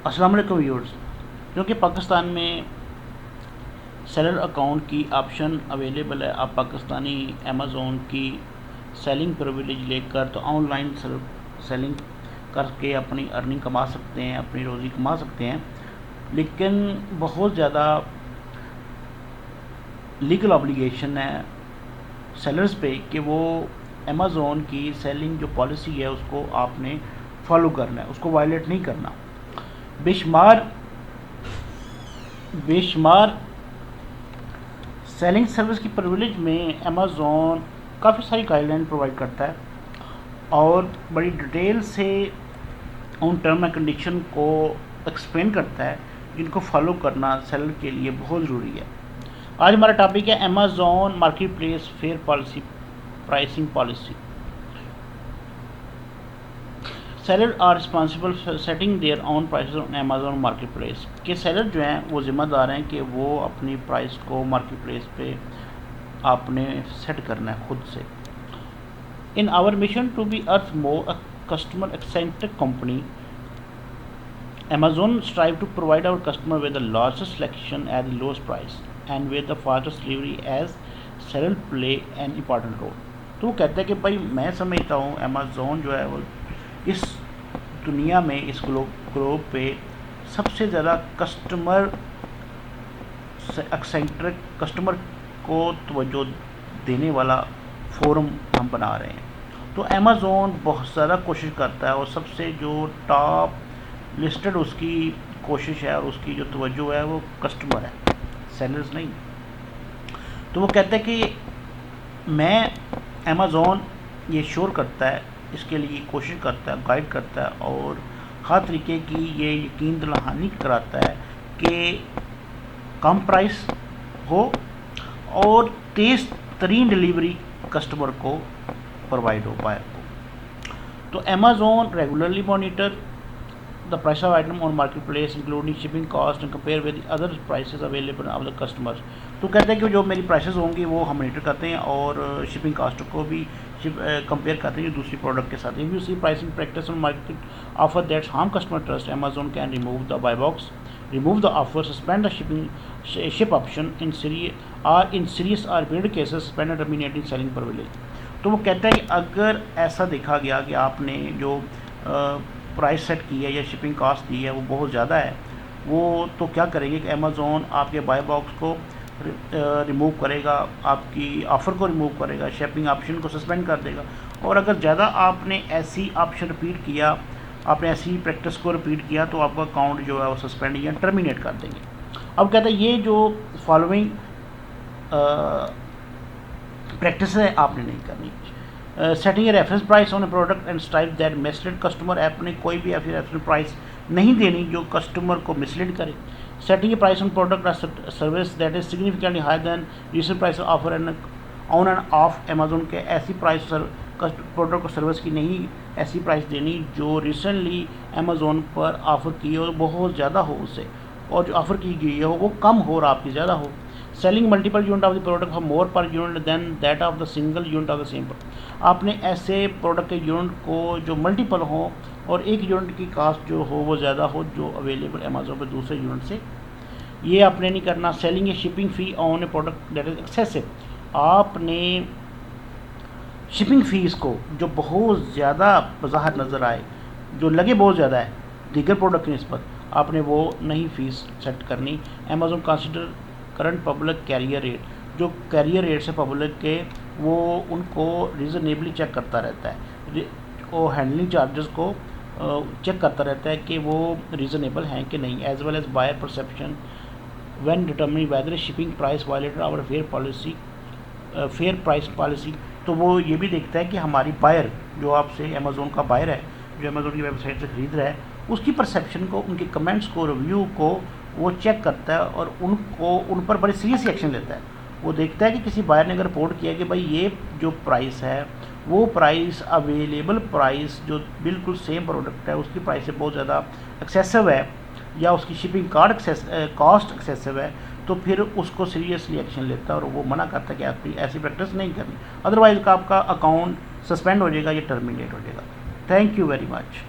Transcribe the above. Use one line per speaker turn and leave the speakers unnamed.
अस्सलाम वालेकुम व्यूअर्स। क्योंकि पाकिस्तान में सेलर अकाउंट की ऑप्शन अवेलेबल है, आप पाकिस्तानी अमेज़ोन की सेलिंग प्रिविलेज लेकर तो ऑनलाइन सेलिंग करके अपनी अर्निंग कमा सकते हैं, अपनी रोज़ी कमा सकते हैं। लेकिन बहुत ज़्यादा लीगल ऑब्लिगेशन है सेलर्स पे कि वो अमेज़ोन की सेलिंग जो पॉलिसी है उसको आपने फॉलो करना है, उसको वायलेट नहीं करना। बेशुमार बेशुमार सेलिंग सर्विस की प्रिविलेज में अमेज़ोन काफ़ी सारी गाइडलाइन प्रोवाइड करता है और बड़ी डिटेल से उन टर्म एंड कंडीशन को एक्सप्लेन करता है, जिनको फॉलो करना सेलर के लिए बहुत ज़रूरी है। आज हमारा टॉपिक है Amazon marketplace fair policy, pricing policy. Seller are responsible for setting their own prices on Amazon marketplace. के सेलर जो हैं वो ज़िम्मेदार हैं कि वो अपनी प्राइस को मार्केट प्लेस पे आपने सेट करना है खुद से। In our mission to be earth मोर customer eccentric company, Amazon strive to provide our customer with the largest selection at the lowest price and with the fastest delivery as seller play an important role। तो वो कहते हैं कि भाई मैं समझता हूँ अमेज़ोन जो है वो इस दुनिया में, इस ग्लोब पे सबसे ज़्यादा कस्टमर एक्सेंट्रिक, कस्टमर को तवज्जो देने वाला फोरम हम बना रहे हैं। तो अमेज़ोन बहुत ज़्यादा कोशिश करता है और सबसे जो टॉप लिस्टेड उसकी कोशिश है और उसकी जो तवज्जो है वो कस्टमर है, सेलर्स नहीं। तो वो कहते हैं कि मैं अमेज़ोन ये श्योर करता है, इसके लिए कोशिश करता है, गाइड करता है और हर तरीके की ये यकीन दिलानी कराता है कि कम प्राइस हो और तेज़ तरीन डिलीवरी कस्टमर को प्रोवाइड हो पाए। तो Amazon regularly monitor the price of item on marketplace including shipping cost and compare with the other prices available of the customers। तो कहते हैं कि जो मेरी प्राइसेस होंगी वो हम मॉनिटर करते हैं और शिपिंग कास्ट को भी कंपेयर करते हैं दूसरी प्रोडक्ट के साथ। If you see pricing practice on market offer that's harm customer trust, Amazon can remove the buy box, remove the offer, suspend the ship option in serious or repeated cases, suspend and terminating selling privilege। तो वो कहता है कि अगर ऐसा देखा गया कि आपने जो प्राइस सेट की है या शिपिंग कॉस्ट दी है वो बहुत ज़्यादा है, वो तो क्या करेंगे कि अमेज़ोन आपके बाय बॉक्स को रिमूव करेगा, आपकी ऑफ़र को रिमूव करेगा, शिपिंग ऑप्शन को सस्पेंड कर देगा। और अगर ज़्यादा आपने ऐसी ऑप्शन रिपीट किया, आपने ऐसी प्रैक्टिस को रिपीट किया तो आपका अकाउंट जो है वो सस्पेंड या टर्मिनेट कर देंगे। अब कहते हैं ये जो फॉलोइंग प्रैक्टिस है आपने नहीं करनी। Setting a reference price on A product and strive that mislead customer, app ने कोई भी ऐसी रेफरेंस प्राइस नहीं देनी जो कस्टमर को मिसलीड करे। Setting a price on product और service that is significantly higher than recent price offer and on and of Amazon के ऐसी प्राइस प्रोडक्ट और सर्विस की नहीं ऐसी प्राइस देनी जो रिसेंटली अमेज़ोन पर ऑफ़र की हो बहुत ज़्यादा हो उससे, और जो ऑफ़र की गई हो वो कम हो और आपकी ज़्यादा हो। Selling multiple unit of the product for more per unit than that of the single unit of the same product. आपने ऐसे प्रोडक्ट के यूनिट को जो मल्टीपल हो और एक यूनिट की कास्ट जो हो वो ज़्यादा हो जो अवेलेबल अमेज़ोन पर दूसरे यूनिट से, ये आपने नहीं करना। Selling A shipping fee on A product that is excessive, आपने शिपिंग फ़ीस को जो बहुत ज़्यादा बाहर नज़र आए, जो लगे बहुत ज़्यादा है दीगर प्रोडक्ट की निस्बत, आपने वो नहीं फ़ीस सेट करनी। Amazon consider current public carrier rate, जो कैरियर रेट से पब्लिक के वो उनको रीज़नेबली चेक करता रहता है, वो हैंडलिंग चार्जेस को चेक करता रहता है कि वो रीज़नेबल हैं कि नहीं, as well as buyer perception when determining whether shipping price violated our fair price policy. तो वो ये भी देखता है कि हमारी बायर जो आपसे अमेज़ोन का बायर है, जो अमेज़ोन की वेबसाइट से ख़रीद रहा है, उसकी परसेप्शन को, उनके कमेंट्स को, रिव्यू को वो चेक करता है और उन पर बड़े सीरियस एक्शन लेता है। वो देखता है कि किसी बायर ने अगर रिपोर्ट किया कि भाई ये जो प्राइस है वो प्राइस अवेलेबल प्राइस जो बिल्कुल सेम प्रोडक्ट है उसकी प्राइस से बहुत ज़्यादा एक्सेसिव है या उसकी शिपिंग कॉस्ट एक्सेसिव है, तो फिर उसको सीरियसली एक्शन लेता है और वो मना करता है कि आपकी ऐसी प्रैक्टिस नहीं करनी, अदरवाइज़ का आपका अकाउंट सस्पेंड हो जाएगा या टर्मिनेट हो जाएगा। Thank you very much.